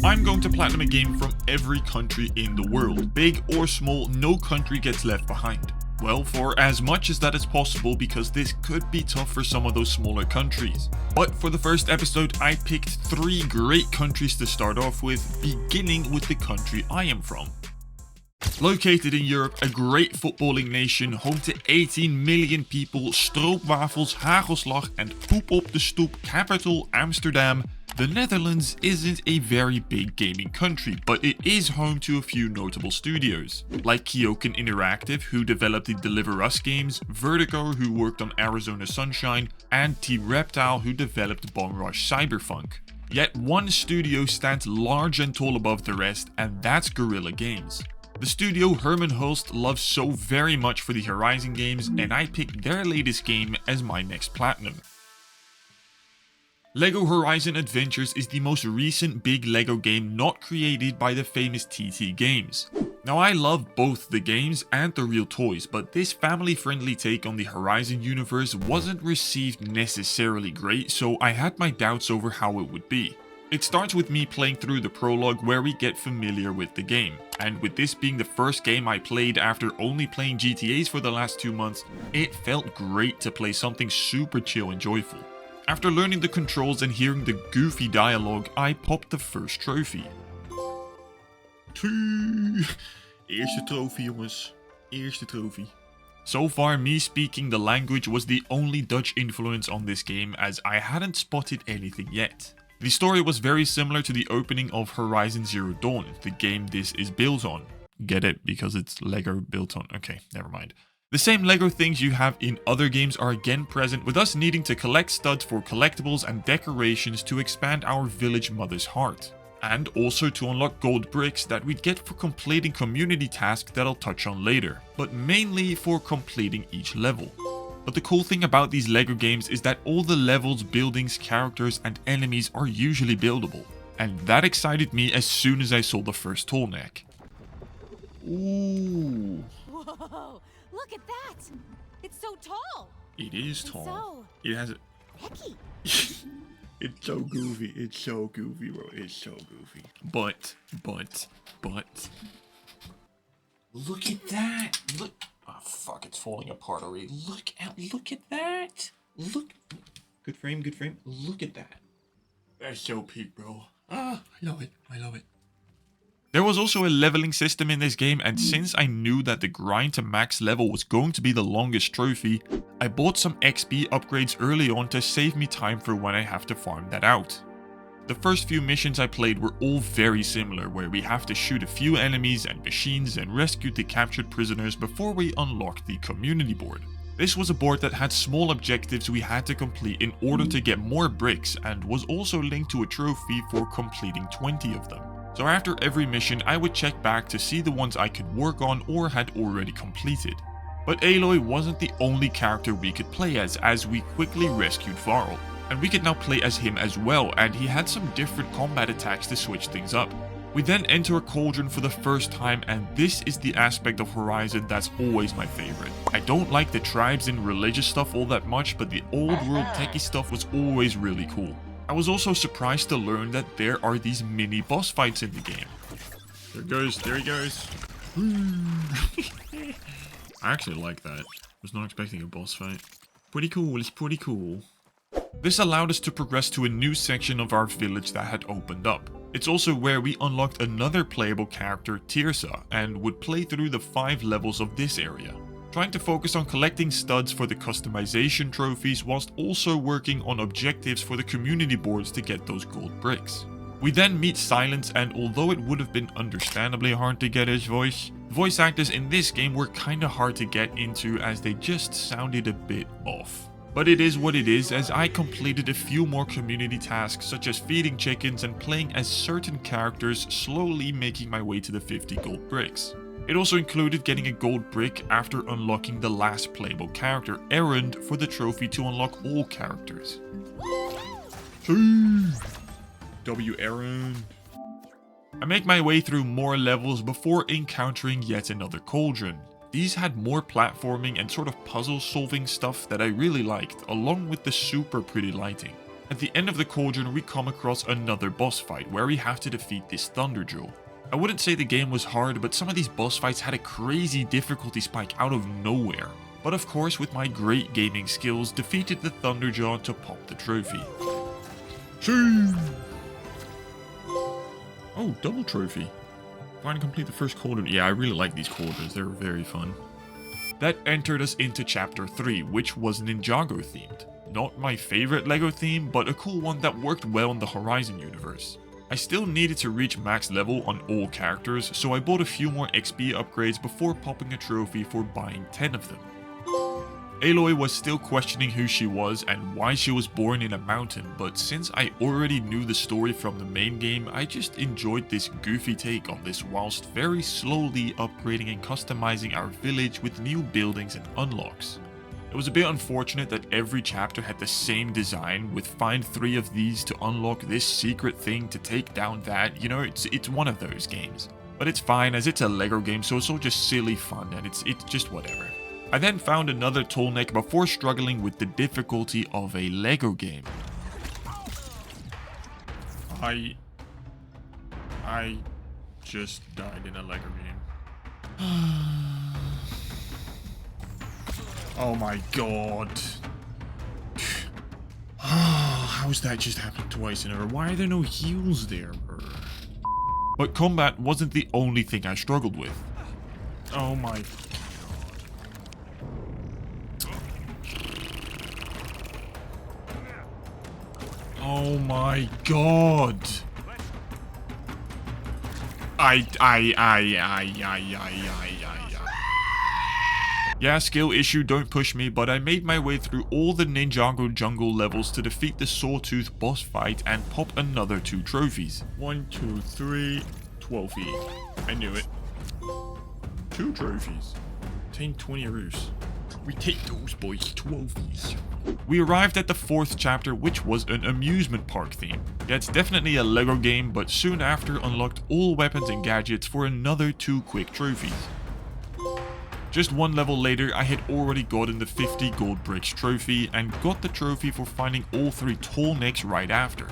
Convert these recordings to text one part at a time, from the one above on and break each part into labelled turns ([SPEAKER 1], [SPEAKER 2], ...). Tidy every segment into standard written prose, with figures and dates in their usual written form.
[SPEAKER 1] I'm going to platinum a game from every country in the world. Big or small, no country gets left behind. Well, for as much as that is possible, because this could be tough for some of those smaller countries. But for the first episode, I picked 3 great countries to start off with, beginning with the country I am from. Located in Europe, a great footballing nation, home to 18 million people, stroopwafels, hagelslag and poep op de stoep, capital Amsterdam, the Netherlands isn't a very big gaming country, but it is home to a few notable studios, like Kyokan Interactive, who developed the Deliver Us games, Vertigo, who worked on Arizona Sunshine, and T-Reptile, who developed Bomb Rush Cyberpunk. Yet one studio stands large and tall above the rest, and that's Guerrilla Games. The studio Herman Hulst loves so very much for the Horizon games, and I picked their latest game as my next platinum. LEGO Horizon Adventures is the most recent big LEGO game not created by the famous TT Games. Now, I love both the games and the real toys, but this family-friendly take on the Horizon universe wasn't received necessarily great, so I had my doubts over how it would be. It starts with me playing through the prologue where we get familiar with the game, and with this being the first game I played after only playing GTAs for the last 2 months, it felt great to play something super chill and joyful. After learning the controls and hearing the goofy dialogue, I popped the first trophy. Eerste trophy, jongens. Eerste trophy. So far, me speaking the language was the only Dutch influence on this game, as I hadn't spotted anything yet. The story was very similar to the opening of Horizon Zero Dawn, the game this is built on. Get it? Because it's LEGO built on. Okay, never mind. The same LEGO things you have in other games are again present, with us needing to collect studs for collectibles and decorations to expand our village mother's heart. And also to unlock gold bricks that we'd get for completing community tasks that I'll touch on later, but mainly for completing each level. But the cool thing about these LEGO games is that all the levels, buildings, characters and enemies are usually buildable. And that excited me as soon as I saw the first tall neck. Ooh.
[SPEAKER 2] Whoa, look at that! It's so tall!
[SPEAKER 1] It is tall. It has a...
[SPEAKER 2] Hecky.
[SPEAKER 1] It's so goofy. It's so goofy, bro. It's so goofy. But... Look at that! Look... Oh, fuck, it's falling apart already. Look at that! Look... Good frame, good frame. Look at that. That's so peak, bro. Ah, I love it. I love it. There was also a leveling system in this game, and since I knew that the grind to max level was going to be the longest trophy, I bought some XP upgrades early on to save me time for when I have to farm that out. The first few missions I played were all very similar, where we have to shoot a few enemies and machines and rescue the captured prisoners before we unlock the community board. This was a board that had small objectives we had to complete in order to get more bricks, and was also linked to a trophy for completing 20 of them. So after every mission, I would check back to see the ones I could work on or had already completed. But Aloy wasn't the only character we could play as we quickly rescued Varl. And we could now play as him as well, and he had some different combat attacks to switch things up. We then enter a cauldron for the first time, and this is the aspect of Horizon that's always my favorite. I don't like the tribes and religious stuff all that much, but the old world techie stuff was always really cool. I was also surprised to learn that there are these mini boss fights in the game. There he goes. I actually like that. Was not expecting a boss fight. Pretty cool, it's pretty cool. This allowed us to progress to a new section of our village that had opened up. It's also where we unlocked another playable character, Tirsa, and would play through the 5 levels of this area, trying to focus on collecting studs for the customization trophies whilst also working on objectives for the community boards to get those gold bricks. We then meet Silence, and although it would have been understandably hard to get his voice actors in this game were kinda hard to get into as they just sounded a bit off. But it is what it is, as I completed a few more community tasks such as feeding chickens and playing as certain characters, slowly making my way to the 50 gold bricks. It also included getting a gold brick after unlocking the last playable character, Errand, for the trophy to unlock all characters. W Errand. I make my way through more levels before encountering yet another cauldron. These had more platforming and sort of puzzle solving stuff that I really liked, along with the super pretty lighting. At the end of the cauldron, we come across another boss fight where we have to defeat this Thunderjaw. I wouldn't say the game was hard, but some of these boss fights had a crazy difficulty spike out of nowhere. But of course, with my great gaming skills, defeated the Thunderjaw to pop the trophy. Shoo! Oh, double trophy. Finally complete the first cauldron. Yeah, I really like these cauldrons, they're very fun. That entered us into chapter 3, which was Ninjago themed. Not my favorite LEGO theme, but a cool one that worked well in the Horizon universe. I still needed to reach max level on all characters, so I bought a few more XP upgrades before popping a trophy for buying 10 of them. Aloy was still questioning who she was and why she was born in a mountain, but since I already knew the story from the main game, I just enjoyed this goofy take on this whilst very slowly upgrading and customizing our village with new buildings and unlocks. It was a bit unfortunate that every chapter had the same design, with find 3 of these to unlock this secret thing to take down that, you know, it's one of those games. But it's fine as it's a LEGO game, so it's all just silly fun and it's just whatever. I then found another tall neck before struggling with the difficulty of a LEGO game. I just died in a LEGO game. Oh my god. How's that just happened twice in a row? Why are there no heals there, bro? But combat wasn't the only thing I struggled with. Oh my... Oh my god. Yeah, skill issue, don't push me, but I made my way through all the Ninjago jungle levels to defeat the Sawtooth boss fight and pop another 2 trophies. 1, 2, 3, trophy. I knew it. 2 trophies. Obtain 20 roos. We take those boys, trophies. We arrived at the 4th chapter, which was an amusement park theme. Yeah, it's definitely a LEGO game, but soon after unlocked all weapons and gadgets for another 2 quick trophies. Just 1 level later, I had already gotten the 50 gold bricks trophy and got the trophy for finding all 3 tall necks right after.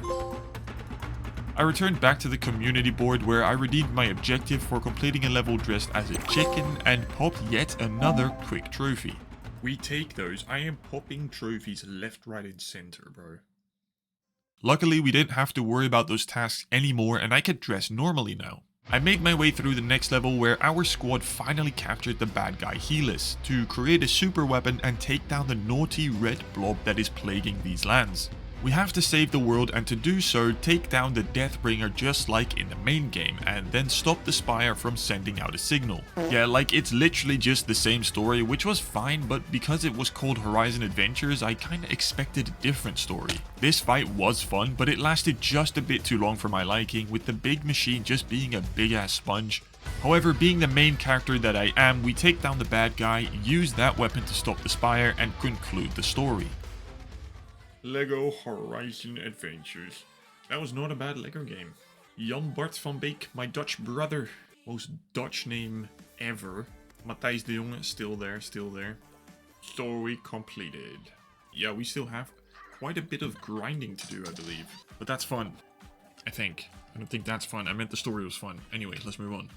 [SPEAKER 1] I returned back to the community board where I redeemed my objective for completing a level dressed as a chicken and popped yet another quick trophy. We take those. I am popping trophies left, right and center, bro. Luckily, we didn't have to worry about those tasks anymore and I could dress normally now. I made my way through the next level where our squad finally captured the bad guy Helis to create a super weapon and take down the naughty red blob that is plaguing these lands. We have to save the world and to do so take down the Deathbringer just like in the main game and then stop the Spire from sending out a signal. Yeah, like it's literally just the same story, which was fine, but because it was called Horizon Adventures, I kinda expected a different story. This fight was fun, but it lasted just a bit too long for my liking, with the big machine just being a big ass sponge. However, being the main character that I am, we take down the bad guy, use that weapon to stop the Spire and conclude the story. LEGO Horizon Adventures. That was not a bad LEGO game. Jan Bart van Beek, my Dutch brother. Most Dutch name ever. Matthijs de Jonge, still there. Story completed. Yeah, we still have quite a bit of grinding to do, I believe. But that's fun. I think. I don't think that's fun. I meant the story was fun. Anyway, let's move on.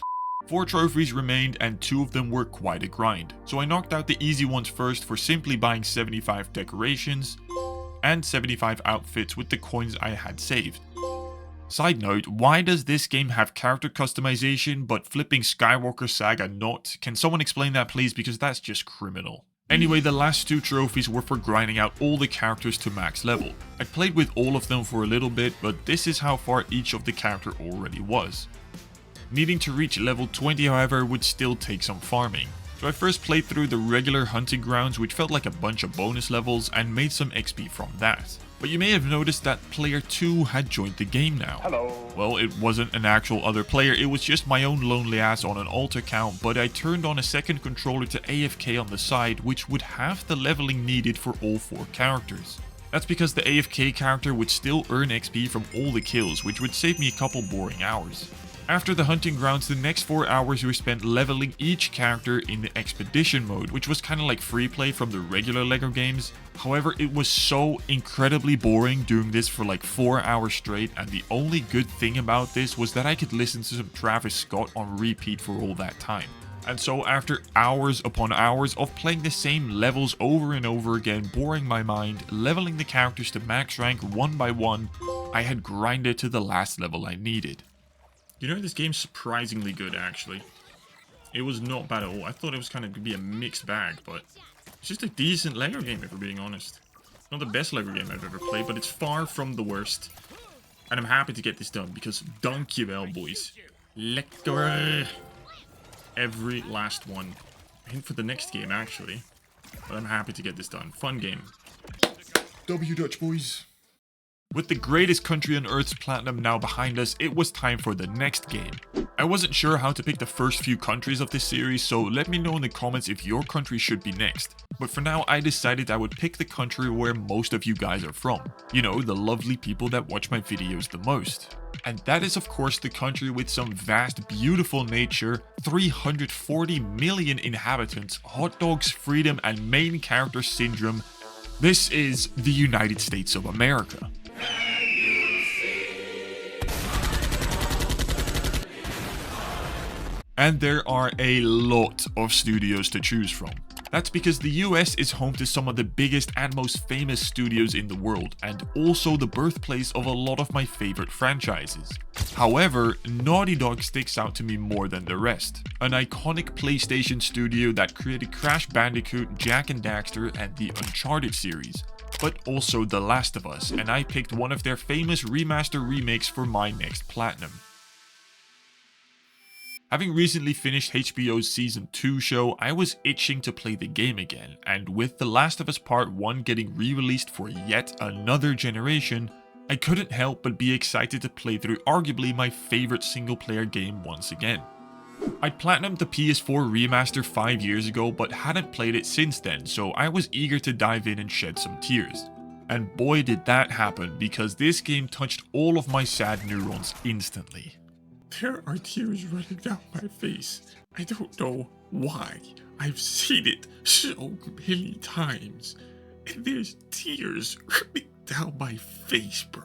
[SPEAKER 1] 4 trophies remained and 2 of them were quite a grind. So I knocked out the easy ones first for simply buying 75 decorations and 75 outfits with the coins I had saved. Side note, why does this game have character customization but flipping Skywalker Saga not? Can someone explain that please, because that's just criminal. Anyway, the last 2 trophies were for grinding out all the characters to max level. I played with all of them for a little bit, but this is how far each of the character already was. Needing to reach level 20 however would still take some farming. So I first played through the regular hunting grounds, which felt like a bunch of bonus levels, and made some XP from that. But you may have noticed that player 2 had joined the game now. Hello. Well, it wasn't an actual other player, it was just my own lonely ass on an alt account, but I turned on a second controller to AFK on the side, which would have the leveling needed for all 4 characters. That's because the AFK character would still earn XP from all the kills, which would save me a couple boring hours. After the hunting grounds, the next 4 hours were spent leveling each character in the expedition mode, which was kinda like free play from the regular LEGO games. However, it was so incredibly boring doing this for like 4 hours straight, and the only good thing about this was that I could listen to some Travis Scott on repeat for all that time. And so after hours upon hours of playing the same levels over and over again, boring my mind, leveling the characters to max rank one by one, I had grinded to the last level I needed. You know, this game's surprisingly good actually. It was not bad at all. I thought it was kind of going to be a mixed bag, but it's just a decent Lego game if we're being honest. Not the best Lego game I've ever played, but it's far from the worst. And I'm happy to get this done because dankjewel boys. Lekker. Every last one. I think for the next game actually. But I'm happy to get this done. Fun game. W Dutch boys. With the greatest country on Earth's platinum now behind us, it was time for the next game. I wasn't sure how to pick the first few countries of this series, so let me know in the comments if your country should be next. But for now, I decided I would pick the country where most of you guys are from. You know, the lovely people that watch my videos the most. And that is of course the country with some vast, beautiful nature, 340 million inhabitants, hot dogs, freedom, and main character syndrome. This is the United States of America. And there are a lot of studios to choose from. That's because the US is home to some of the biggest and most famous studios in the world, and also the birthplace of a lot of my favorite franchises. However, Naughty Dog sticks out to me more than the rest. An iconic PlayStation studio that created Crash Bandicoot, Jak and Daxter, and the Uncharted series. But also The Last of Us, and I picked one of their famous remaster remakes for my next platinum. Having recently finished HBO's Season 2 show, I was itching to play the game again, and with The Last of Us Part 1 getting re-released for yet another generation, I couldn't help but be excited to play through arguably my favorite single-player game once again. I platinumed the PS4 remaster 5 years ago but hadn't played it since then, so I was eager to dive in and shed some tears. And boy did that happen, because this game touched all of my sad neurons instantly. There are tears running down my face. I don't know why. I've seen it so many times. And there's tears running down my face, bro.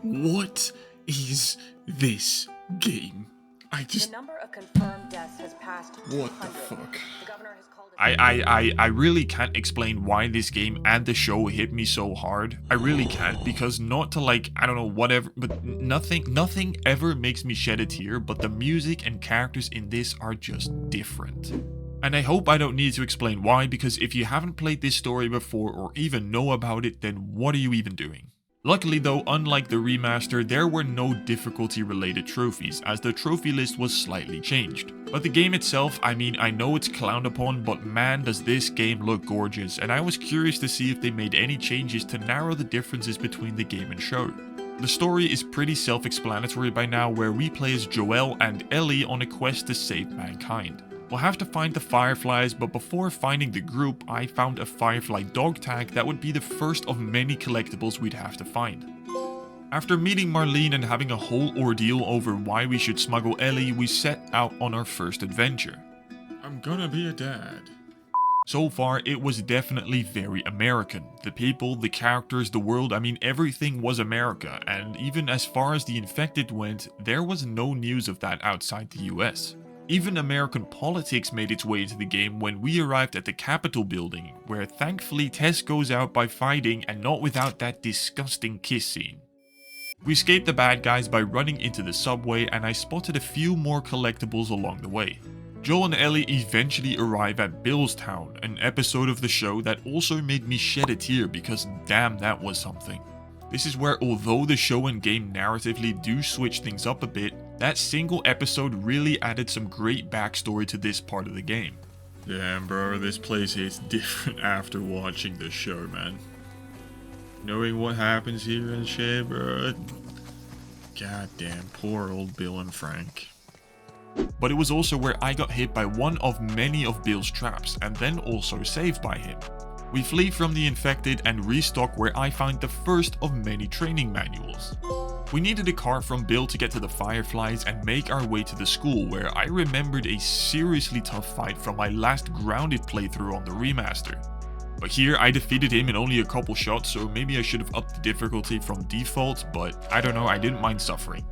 [SPEAKER 1] What is this game?
[SPEAKER 3] The number of confirmed deaths has passed 200.
[SPEAKER 1] What the fuck?
[SPEAKER 3] The governor has called
[SPEAKER 1] I really can't explain why this game and the show hit me so hard. I really can't, because not to like, I don't know, whatever, but nothing ever makes me shed a tear, but the music and characters in this are just different. And I hope I don't need to explain why, because if you haven't played this story before or even know about it, then what are you even doing? Luckily though, unlike the remaster, there were no difficulty related trophies, as the trophy list was slightly changed. But the game itself, I mean, I know it's clowned upon, but man does this game look gorgeous, and I was curious to see if they made any changes to narrow the differences between the game and show. The story is pretty self-explanatory by now, where we play as Joel and Ellie on a quest to save mankind. We'll have to find the Fireflies, but before finding the group, I found a Firefly dog tag that would be the first of many collectibles we'd have to find. After meeting Marlene and having a whole ordeal over why we should smuggle Ellie, we set out on our first adventure. I'm gonna be a dad. So far, it was definitely very American. The people, the characters, the world, I mean everything was America, and even as far as the infected went, there was no news of that outside the US. Even American politics made its way into the game when we arrived at the Capitol building, where thankfully Tess goes out by fighting and not without that disgusting kiss scene. We escaped the bad guys by running into the subway, and I spotted a few more collectibles along the way. Joel and Ellie eventually arrive at Billstown, an episode of the show that also made me shed a tear because damn, that was something. This is where, although the show and game narratively do switch things up a bit, that single episode really added some great backstory to this part of the game. Damn bro, this place hits different after watching the show, man. Knowing what happens here and shit, bro. Goddamn, poor old Bill and Frank. But it was also where I got hit by one of many of Bill's traps, and then also saved by him. We flee from the infected and restock where I find the first of many training manuals. We needed a car from Bill to get to the Fireflies and make our way to the school, where I remembered a seriously tough fight from my last grounded playthrough on the remaster. But here I defeated him in only a couple shots, so maybe I should have upped the difficulty from default, but I don't know, I didn't mind suffering.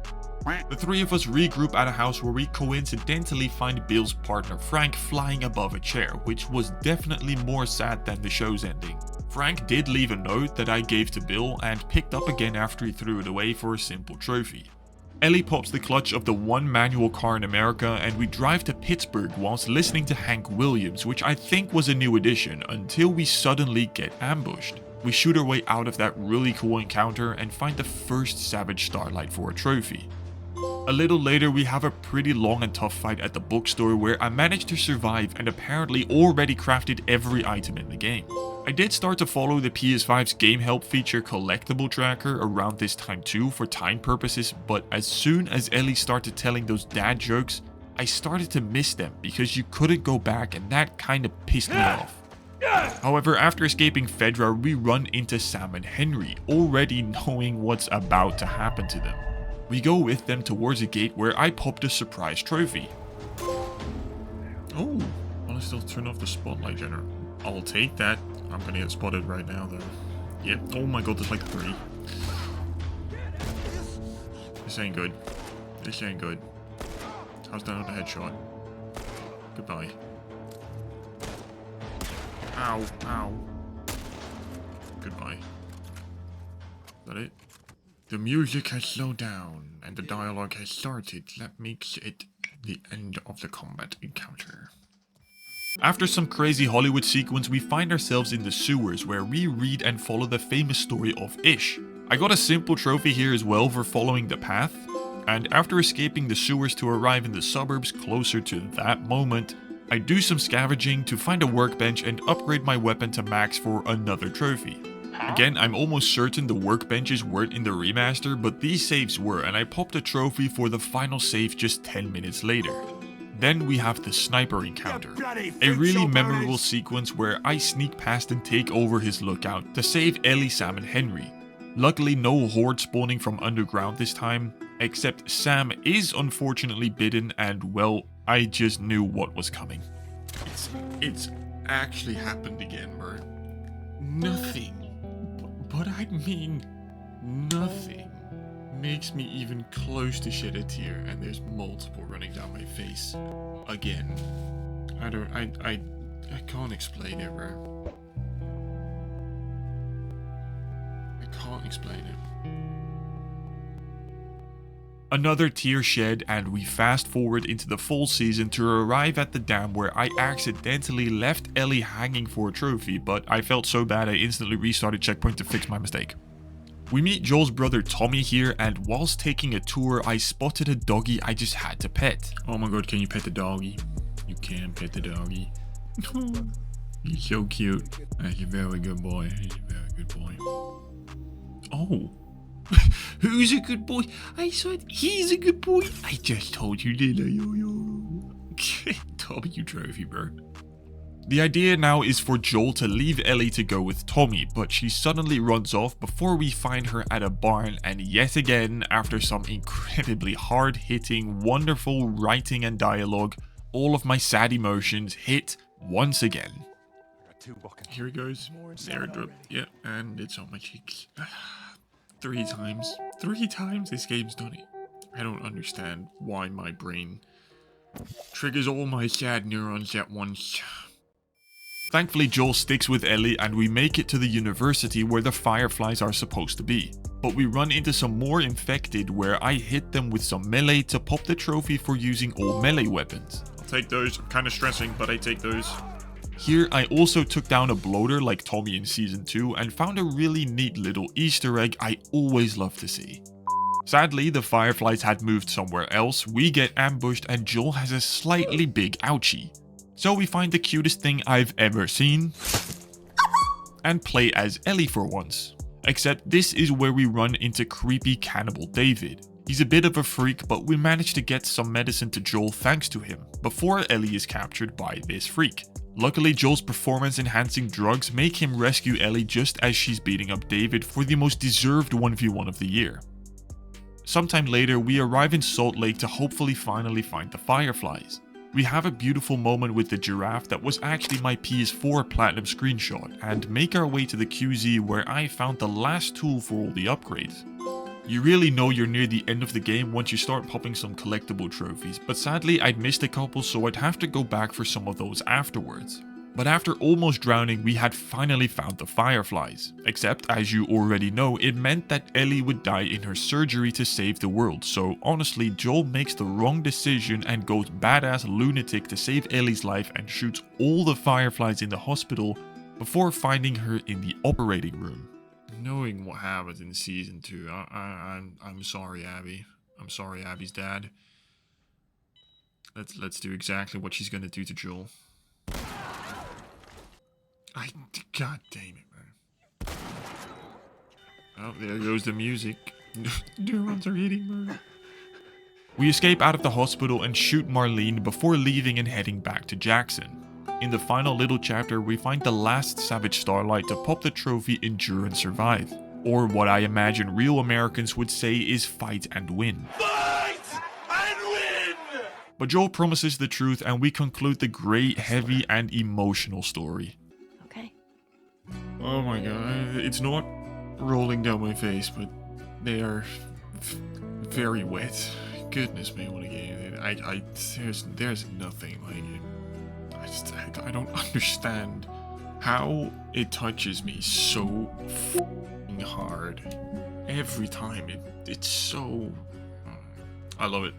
[SPEAKER 1] The three of us regroup at a house where we coincidentally find Bill's partner Frank flying above a chair, which was definitely more sad than the show's ending. Frank did leave a note that I gave to Bill and picked up again after he threw it away for a simple trophy. Ellie pops the clutch of the one manual car in America and we drive to Pittsburgh whilst listening to Hank Williams, which I think was a new addition, until we suddenly get ambushed. We shoot our way out of that really cool encounter and find the first Savage Starlight for a trophy. A little later we have a pretty long and tough fight at the bookstore where I managed to survive and apparently already crafted every item in the game. I did start to follow the PS5's Game Help feature collectible tracker around this time too for time purposes, but as soon as Ellie started telling those dad jokes, I started to miss them because you couldn't go back and that kind of pissed me off. However, after escaping Fedra, we run into Sam and Henry, already knowing what's about to happen to them. We go with them towards a gate where I popped a surprise trophy. Oh, well, I still turn off the spotlight generator. I'll take that. I'm gonna get spotted right now though. Yep, oh my god, there's like 3. This ain't good. This ain't good. How's down with the headshot? Goodbye. Ow, ow. Goodbye. Is that it? The music has slowed down and the dialogue has started. That makes it the end of the combat encounter. After some crazy Hollywood sequence, we find ourselves in the sewers where we read and follow the famous story of Ish. I got a simple trophy here as well for following the path, and after escaping the sewers to arrive in the suburbs closer to that moment, I do some scavenging to find a workbench and upgrade my weapon to max for another trophy. Again, I'm almost certain the workbenches weren't in the remaster, but these saves were, and I popped a trophy for the final save just 10 minutes later. Then we have the sniper encounter, a really memorable sequence where I sneak past and take over his lookout to save Ellie, Sam and Henry. Luckily no horde spawning from underground this time, except Sam is unfortunately bitten and well, I just knew what was coming. It's actually happened again, bro. Nothing, but I mean nothing, makes me even close to shed a tear, and there's multiple running down my face. Again. I can't explain it, bro. I can't explain it. Another tear shed, and we fast forward into the fall season to arrive at the dam where I accidentally left Ellie hanging for a trophy, but I felt so bad I instantly restarted checkpoint to fix my mistake. We meet Joel's brother Tommy here, and whilst taking a tour, I spotted a doggy I just had to pet. Oh my god, can you pet the doggy? You can pet the doggy. He's so cute. He's a very good boy. He's a very good boy. Oh. Who's a good boy? I said he's a good boy. I just told you, didn't I? W trophy, bro. The idea now is for Joel to leave Ellie to go with Tommy, but she suddenly runs off before we find her at a barn, and yet again, after some incredibly hard-hitting, wonderful writing and dialogue, all of my sad emotions hit once again. Here it goes. There it dropped. Yeah, and it's on my cheeks. 3 times. 3 times this game's done it. I don't understand why my brain triggers all my sad neurons at once. Thankfully, Joel sticks with Ellie and we make it to the university where the fireflies are supposed to be. But we run into some more infected where I hit them with some melee to pop the trophy for using all melee weapons. I'll take those. I'm kind of stressing, but I take those. Here, I also took down a bloater like Tommy in Season 2 and found a really neat little Easter egg I always love to see. Sadly, the fireflies had moved somewhere else, we get ambushed and Joel has a slightly big ouchie. So we find the cutest thing I've ever seen and play as Ellie for once. Except this is where we run into creepy cannibal David. He's a bit of a freak, but we manage to get some medicine to Joel thanks to him, before Ellie is captured by this freak. Luckily, Joel's performance-enhancing drugs make him rescue Ellie just as she's beating up David for the most deserved 1v1 of the year. Sometime later, we arrive in Salt Lake to hopefully finally find the fireflies. We have a beautiful moment with the giraffe that was actually my PS4 Platinum screenshot, and make our way to the QZ where I found the last tool for all the upgrades. You really know you're near the end of the game once you start popping some collectible trophies, but sadly I'd missed a couple, so I'd have to go back for some of those afterwards. But after almost drowning, we had finally found the fireflies. Except, as you already know, it meant that Ellie would die in her surgery to save the world, so honestly Joel makes the wrong decision and goes badass lunatic to save Ellie's life and shoots all the fireflies in the hospital before finding her in the operating room. Knowing what happens in season 2, I'm sorry, Abby. I'm sorry, Abby's dad. Let's do exactly what she's gonna do to Joel. God damn it, man. Oh, there goes the music. Neurons are eating, man. We escape out of the hospital and shoot Marlene before leaving and heading back to Jackson. In the final little chapter, we find the last Savage Starlight to pop the trophy Endure and Survive. Or what I imagine real Americans would say is fight and win. Fight and win! But Joel promises the truth and we conclude the great, heavy and emotional story.
[SPEAKER 2] Okay.
[SPEAKER 1] Oh my god, it's not rolling down my face, but they are very wet. Goodness me, what a game. There's nothing like it. I don't understand how it touches me so f***ing hard every time. It's so... I love it.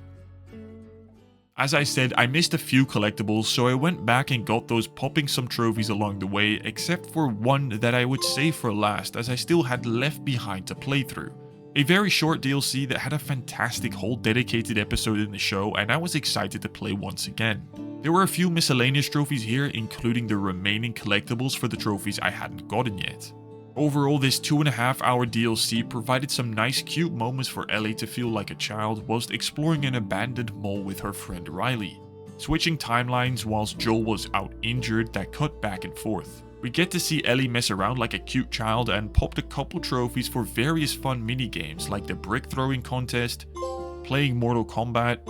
[SPEAKER 1] As I said, I missed a few collectibles, so I went back and got those, popping some trophies along the way, except for one that I would save for last as I still had left behind to play through. A very short DLC that had a fantastic whole dedicated episode in the show, and I was excited to play once again. There were a few miscellaneous trophies here, including the remaining collectibles for the trophies I hadn't gotten yet. Overall, this 2.5-hour DLC provided some nice cute moments for Ellie to feel like a child whilst exploring an abandoned mall with her friend Riley. Switching timelines whilst Joel was out injured that cut back and forth. We get to see Ellie mess around like a cute child and popped a couple trophies for various fun minigames like the brick throwing contest, playing Mortal Kombat,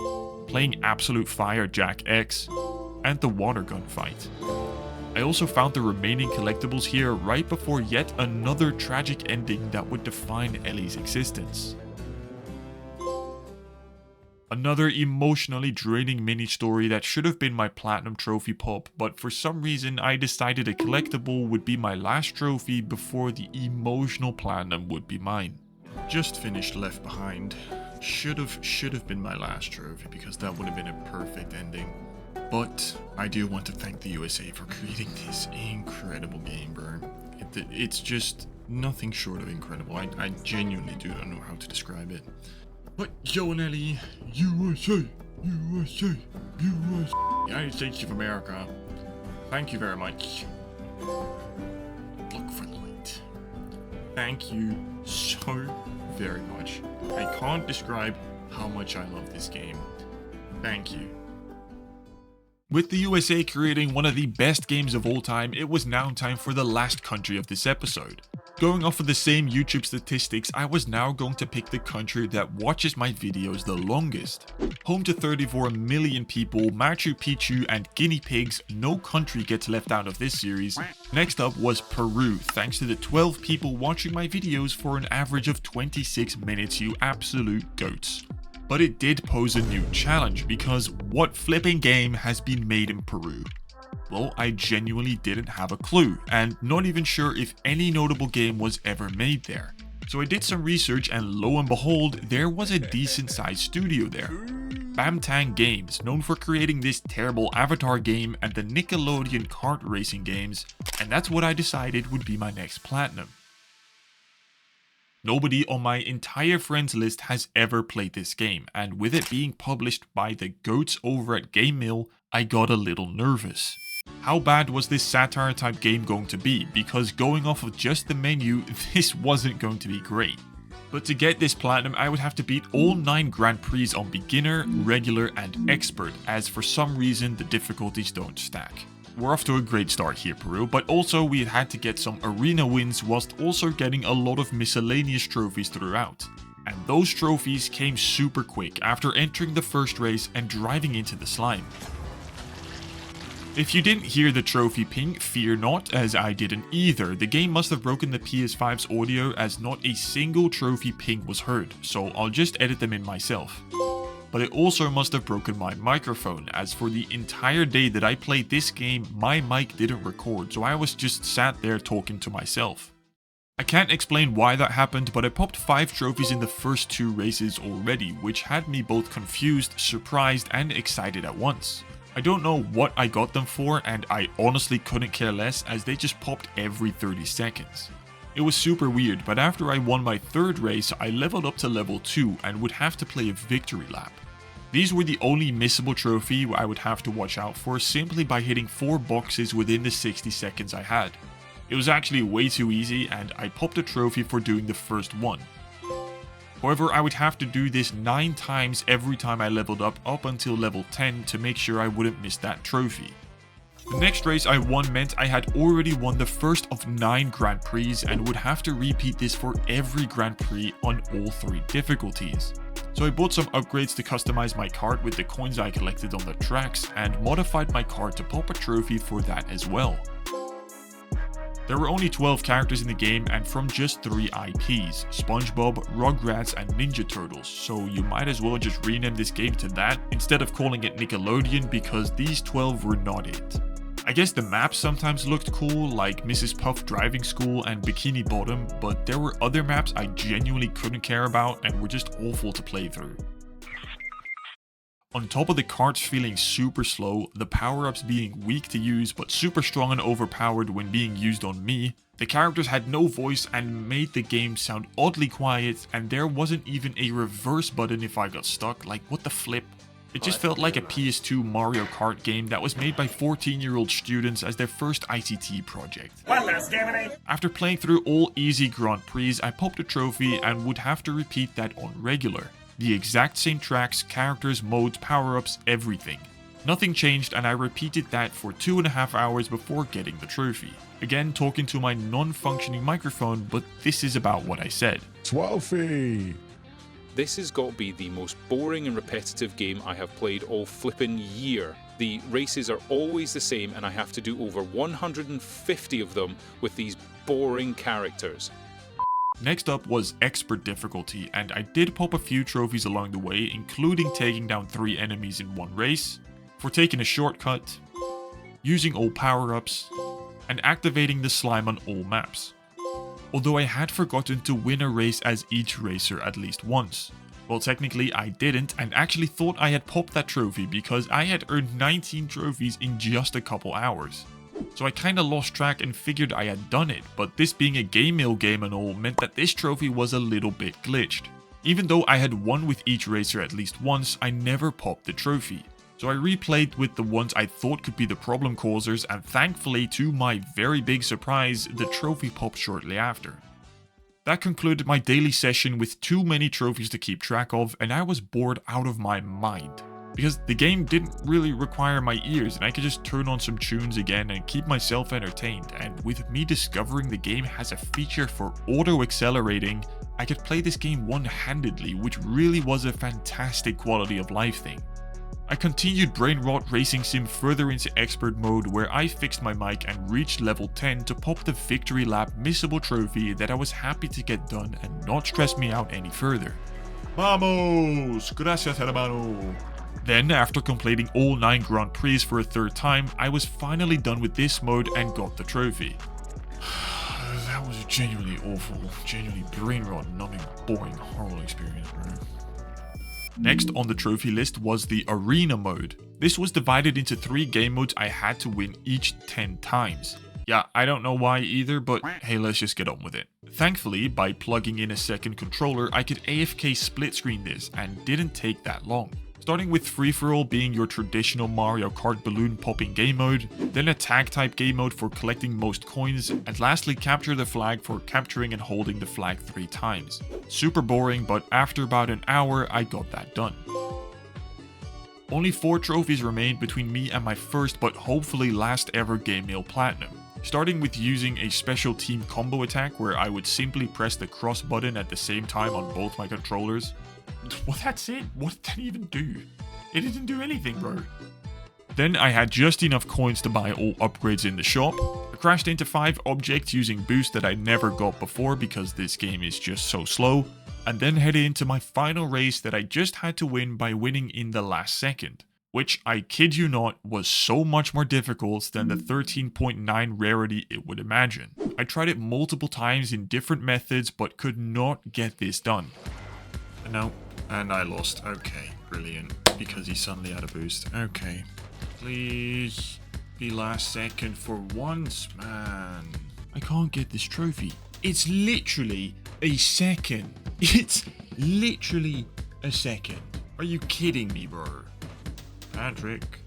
[SPEAKER 1] playing Absolute Fire Jack X, and the water gun fight. I also found the remaining collectibles here right before yet another tragic ending that would define Ellie's existence. Another emotionally draining mini story that should have been my platinum trophy pop, but for some reason I decided a collectible would be my last trophy before the emotional platinum would be mine. Just finished Left Behind. Should have been my last trophy because that would have been a perfect ending. But I do want to thank the USA for creating this incredible game, bro. It's just nothing short of incredible. I genuinely do not know how to describe it. But yo and Ellie, USA, USA, USA, United States of America, thank you very much. Look for the light. Thank you so very much. I can't describe how much I love this game. Thank you. With the USA creating one of the best games of all time, it was now time for the last country of this episode. Going off of the same YouTube statistics, I was now going to pick the country that watches my videos the longest. Home to 34 million people, Machu Picchu and guinea pigs, no country gets left out of this series. Next up was Peru, thanks to the 12 people watching my videos for an average of 26 minutes, you absolute goats. But it did pose a new challenge, because what flipping game has been made in Peru? Well, I genuinely didn't have a clue, and not even sure if any notable game was ever made there. So I did some research and lo and behold, there was a decent sized studio there. Bamtang Games, known for creating this terrible Avatar game and the Nickelodeon kart racing games, and that's what I decided would be my next platinum. Nobody on my entire friends list has ever played this game, and with it being published by the goats over at Game Mill, I got a little nervous. How bad was this satire type game going to be? Because going off of just the menu, this wasn't going to be great. But to get this platinum, I would have to beat all 9 Grand Prix on beginner, regular and expert, as for some reason the difficulties don't stack. We're off to a great start here, Peru, but also we had to get some arena wins whilst also getting a lot of miscellaneous trophies throughout. And those trophies came super quick after entering the first race and driving into the slime. If you didn't hear the trophy ping, fear not, as I didn't either. The game must have broken the PS5's audio as not a single trophy ping was heard, so I'll just edit them in myself. But it also must have broken my microphone, as for the entire day that I played this game, my mic didn't record, so I was just sat there talking to myself. I can't explain why that happened, but I popped 5 trophies in the first 2 races already, which had me both confused, surprised, and excited at once. I don't know what I got them for, and I honestly couldn't care less as they just popped every 30 seconds. It was super weird, but after I won my 3rd race, I leveled up to level 2 and would have to play a victory lap. These were the only missable trophy I would have to watch out for simply by hitting 4 boxes within the 60 seconds I had. It was actually way too easy, and I popped a trophy for doing the first one. However, I would have to do this 9 times every time I leveled up until level 10 to make sure I wouldn't miss that trophy. The next race I won meant I had already won the first of 9 Grand Prix and would have to repeat this for every Grand Prix on all 3 difficulties. So I bought some upgrades to customize my cart with the coins I collected on the tracks and modified my cart to pop a trophy for that as well. There were only 12 characters in the game and from just 3 IPs, SpongeBob, Rugrats and Ninja Turtles, so you might as well just rename this game to that instead of calling it Nickelodeon because these 12 were not it. I guess the maps sometimes looked cool, like Mrs. Puff Driving School and Bikini Bottom, but there were other maps I genuinely couldn't care about and were just awful to play through. On top of the carts feeling super slow, the power-ups being weak to use but super strong and overpowered when being used on me, the characters had no voice and made the game sound oddly quiet, and there wasn't even a reverse button if I got stuck, like what the flip. It just felt like a PS2 Mario Kart game that was made by 14-year-old students as their first ICT project. After playing through all easy Grand Prix, I popped a trophy and would have to repeat that on regular. The exact same tracks, characters, modes, power-ups, everything. Nothing changed and I repeated that for 2.5 hours before getting the trophy. Again talking to my non-functioning microphone, but this is about what I said.
[SPEAKER 4] Trophy!
[SPEAKER 5] This has got to be the most boring and repetitive game I have played all flippin' year. The races are always the same and I have to do over 150 of them with these boring characters.
[SPEAKER 1] Next up was expert difficulty, and I did pop a few trophies along the way, including taking down 3 enemies in one race, for taking a shortcut, using all power-ups, and activating the slime on all maps. Although I had forgotten to win a race as each racer at least once. Well, technically I didn't, and actually thought I had popped that trophy because I had earned 19 trophies in just a couple hours. So I kinda lost track and figured I had done it, but this being a game mill game and all meant that this trophy was a little bit glitched. Even though I had won with each racer at least once, I never popped the trophy. So I replayed with the ones I thought could be the problem causers, and thankfully, to my very big surprise, the trophy popped shortly after. That concluded my daily session with too many trophies to keep track of, and I was bored out of my mind. Because the game didn't really require my ears and I could just turn on some tunes again and keep myself entertained, and with me discovering the game has a feature for auto-accelerating, I could play this game one-handedly, which really was a fantastic quality of life thing. I continued Brain Rot Racing Sim further into expert mode where I fixed my mic and reached level 10 to pop the victory lap missable trophy that I was happy to get done and not stress me out any further. Vamos! Gracias, hermano! Then, after completing all 9 Grand Prix for a 3rd time, I was finally done with this mode and got the trophy. That was genuinely awful, genuinely brain-rot, numbing, boring, horrible experience, bro. Next on the trophy list was the Arena mode. This was divided into 3 game modes I had to win each 10 times. Yeah, I don't know why either, but hey, let's just get on with it. Thankfully, by plugging in a second controller, I could AFK split screen this, and didn't take that long. Starting with free-for-all being your traditional Mario Kart balloon popping game mode, then a tag type game mode for collecting most coins, and lastly capture the flag for capturing and holding the flag 3 times. Super boring, but after about an hour I got that done. Only 4 trophies remained between me and my first but hopefully last ever Game Mail Platinum. Starting with using a special team combo attack where I would simply press the cross button at the same time on both my controllers. Well, that's it. What did that even do? It didn't do anything, bro. Then I had just enough coins to buy all upgrades in the shop. I crashed into 5 objects using boost that I never got before because this game is just so slow. And then headed into my final race that I just had to win by winning in the last second. Which, I kid you not, was so much more difficult than the 13.9 rarity it would imagine. I tried it multiple times in different methods but could not get this done. No, and I lost. Okay, brilliant. Because he suddenly had a boost. Okay. Please be last second for once, man. I can't get this trophy. It's literally a second. It's literally a second. Are you kidding me, bro? Patrick.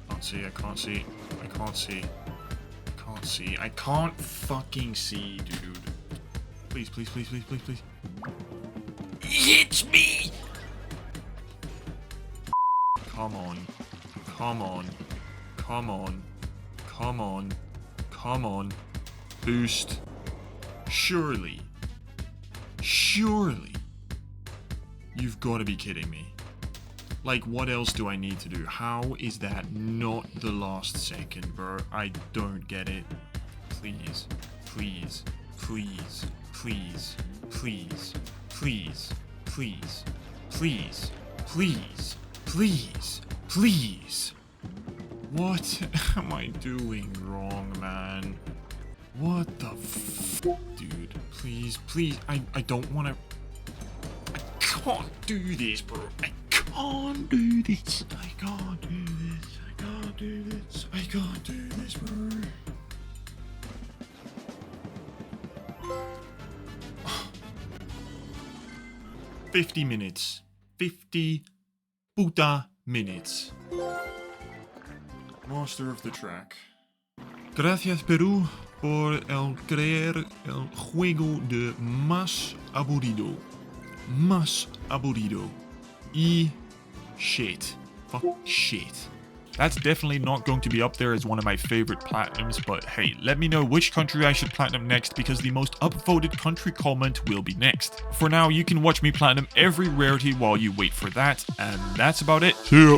[SPEAKER 1] Can't see, I can't see. I can't see. I can't see. I can't fucking see, dude. Please, please, please, please, please, please. It's me! Come on. Come on. Come on. Come on. Come on. Boost. Surely. Surely. You've got to be kidding me. Like, what else do I need to do? How is that not the last second, bro? I don't get it. Please. Please. Please. Please. Please. Please. Please. Please. Please. Please. Please. What am I doing wrong, man? What the f... Dude, please, please. I don't want to... I can't do this, bro. I can't do this. I can't do this. I can't do this. I can't do this, bro. $50 minutes. 50 puta minutes. Master of the track. Gracias, Perú, por el creer el juego de más aburrido. Más aburrido. Y shit. Fuck shit. That's definitely not going to be up there as one of my favorite platinums, but hey, let me know which country I should platinum next because the most upvoted country comment will be next. For now, you can watch me platinum every rarity while you wait for that, and that's about it. See ya.